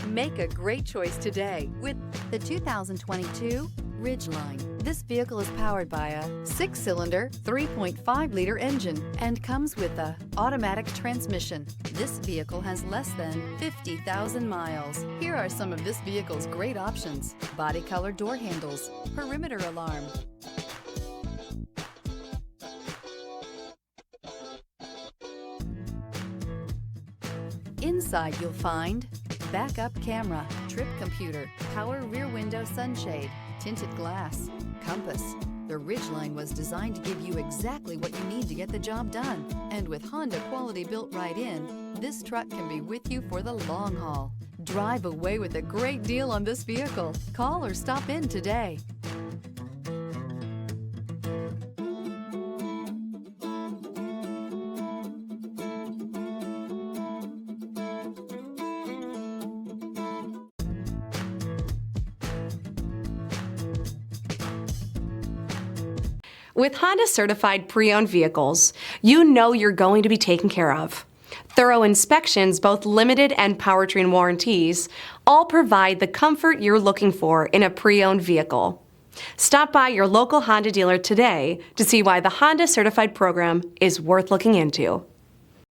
Make a great choice today with the 2022 Ridgeline. This vehicle is powered by a 6-cylinder, 3.5-liter engine and comes with a automatic transmission. This vehicle has less than 50,000 miles. Here are some of this vehicle's great options: body color door handles, perimeter alarm, inside you'll find backup camera, trip computer, power rear window sunshade, tinted glass, compass. The Ridgeline was designed to give you exactly what you need to get the job done. And with Honda quality built right in, this truck can be with you for the long haul. Drive away with a great deal on this vehicle. Call or stop in today. With Honda certified pre-owned vehicles, you know you're going to be taken care of. Thorough inspections, both limited and powertrain warranties, all provide the comfort you're looking for in a pre-owned vehicle. Stop by your local Honda dealer today to see why the Honda certified program is worth looking into.